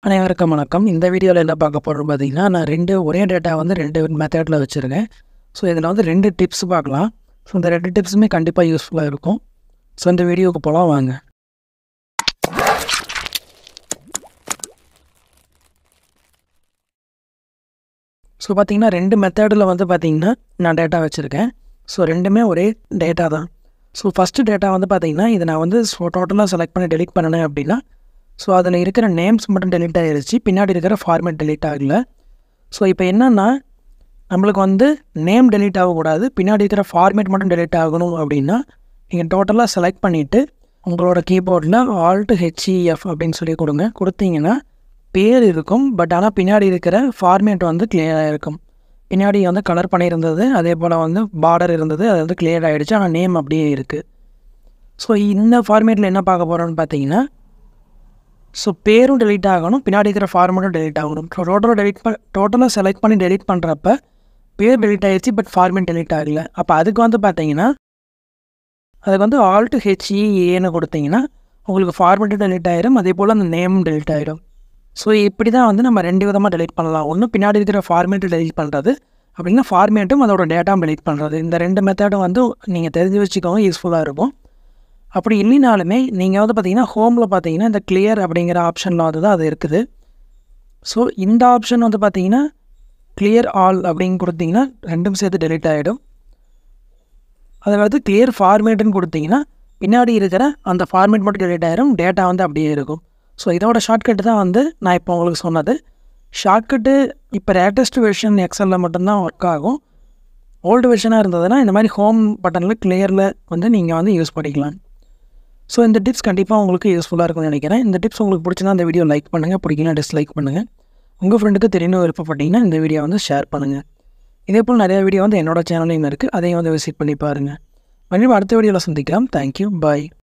அனைவருக்கும் வணக்கம். இந்த வீடியோவில் என்ன பார்க்க போகிறோம் பார்த்தீங்கன்னா, நான் ஒரே டேட்டா வந்து 2 மெத்தடில் வச்சுருக்கேன். ஸோ இதில் வந்து 2 டிப்ஸ் பார்க்கலாம். ஸோ இந்த 2 டிப்ஸுமே கண்டிப்பாக யூஸ்ஃபுல்லாக இருக்கும். ஸோ இந்த வீடியோவுக்கு போகலாம் வாங்க. ஸோ பார்த்தீங்கன்னா 2 மெத்தடில் வந்து பார்த்தீங்கன்னா நான் டேட்டா வச்சுருக்கேன். ஸோ 2மே ஒரே டேட்டா தான். ஸோ ஃபஸ்ட்டு டேட்டா வந்து பார்த்தீங்கன்னா இதை நான் வந்து டோட்டலாக செலக்ட் பண்ணி டெலிட் பண்ணினேன் அப்படின்னா, ஸோ அதில் இருக்கிற நேம்ஸ் மட்டும் டெலிட் ஆகிருச்சு, பின்னாடி இருக்கிற ஃபார்மேட் டெலிட் ஆகலை. ஸோ இப்போ என்னென்னா நம்மளுக்கு வந்து நேம் டெலிட் ஆகக்கூடாது, பின்னாடி இருக்கிற ஃபார்மேட் மட்டும் டெலிட் ஆகணும் அப்படின்னா நீங்கள் டோட்டலாக செலக்ட் பண்ணிவிட்டு உங்களோட கீபோர்டில் Alt HEF அப்படின்னு சொல்லி கொடுத்தீங்கன்னா பேர் இருக்கும். பட் ஆனால் பின்னாடி இருக்கிற ஃபார்மேட் வந்து கிளியராக இருக்கும். பின்னாடி வந்து கலர் பண்ணியிருந்தது, அதே போல் வந்து பார்டர் இருந்தது, அது வந்து கிளியர் ஆகிடுச்சு. ஆனால் நேம் அப்படியே இருக்குது. ஸோ இந்த ஃபார்மேட்டில் என்ன பார்க்க போகிறோன்னு பார்த்தீங்கன்னா, ஸோ பேரும் டெலிட் ஆகணும், பின்னாடி இருக்கிற ஃபார்மேட்டும் டெலிட் ஆகணும். டோட்டலாக செலக்ட் பண்ணி டெலிட் பண்ணுறப்ப பேர் டெலிட் ஆகிடுச்சு, பட் ஃபார்மேட் டெலிட் ஆகலை. அப்போ அதுக்கு வந்து பார்த்தீங்கன்னா அதுக்கு வந்து Alt HEAன்னு கொடுத்தீங்கன்னா உங்களுக்கு ஃபார்மேட்டும் டெலிட் ஆகிடும், அதே போல் அந்த நேமும் டெலிட் ஆகிடும். ஸோ இப்படி தான் வந்து நம்ம 2 விதமாக டெலிட் பண்ணலாம். ஒன்று பின்னாடி இருக்கிற ஃபார்மேட்டு டெலிட் பண்ணுறது, அப்படின்னா ஃபார்மேட்டும் அதோட டேட்டாவும் டெலிட் பண்ணுறது. இந்த 2 மெத்தடும் வந்து நீங்கள் தெரிஞ்சு வச்சுக்கோங்க, யூஸ்ஃபுல்லாக இருக்கும். அப்படி இல்லைனாலுமே நீங்கள் வந்து பார்த்தீங்கன்னா ஹோமில் பார்த்தீங்கன்னா இந்த கிளியர் அப்படிங்கிற ஆப்ஷனில் வந்து தான் அது இருக்குது. ஸோ இந்த ஆப்ஷன் வந்து பார்த்தீங்கன்னா கிளியர் ஆல் அப்படின்னு கொடுத்தீங்கன்னா 2ம் சேர்த்து டெலிட் ஆகிடும். அதாவது கிளியர் ஃபார்மேட்டுன்னு கொடுத்தீங்கன்னா பின்னாடி இருக்கிற அந்த ஃபார்மேட் மட்டும் டெலிட் ஆகிடும், டேட்டா வந்து அப்படியே இருக்கும். ஸோ இதோட ஷார்ட்கட்டு தான் வந்து நான் இப்போ உங்களுக்கு சொன்னது. ஷார்ட்கட்டு இப்போ லேட்டஸ்ட் வெர்ஷன் எக்ஸலில் மட்டும்தான் ஒர்க் ஆகும். ஓல்டு வெர்ஷனாக இருந்ததுன்னா இந்த மாதிரி ஹோம் பட்டனில் கிளியரில் வந்து நீங்கள் வந்து யூஸ் பண்ணிக்கலாம். ஸோ இந்த டிப்ஸ் கண்டிப்பாக உங்களுக்கு யூஸ்ஃபுல்லாக இருக்கும்னு நினைக்கிறேன். இந்த டிப்ஸ் உங்களுக்கு பிடிச்சினா இந்த வீடியோ லைக் பண்ணுங்கள், பிடிக்கலாம் டிஸ்லைக் பண்ணுங்கள். உங்கள் ஃப்ரெண்டுக்கு தெரியணும் விருப்பப்பட்டீங்கன்னா இந்த வீடியோ வந்து ஷேர் பண்ணுங்கள். இதே போல் நிறைய வீடியோ வந்து என்னோட சேனலையும் இருக்குது, அதையும் வந்து விசிட் பண்ணி பாருங்கள். மறுபடியும் அடுத்த வீடியோவில் சந்திக்கலாம். தேங்க்யூ, பாய்.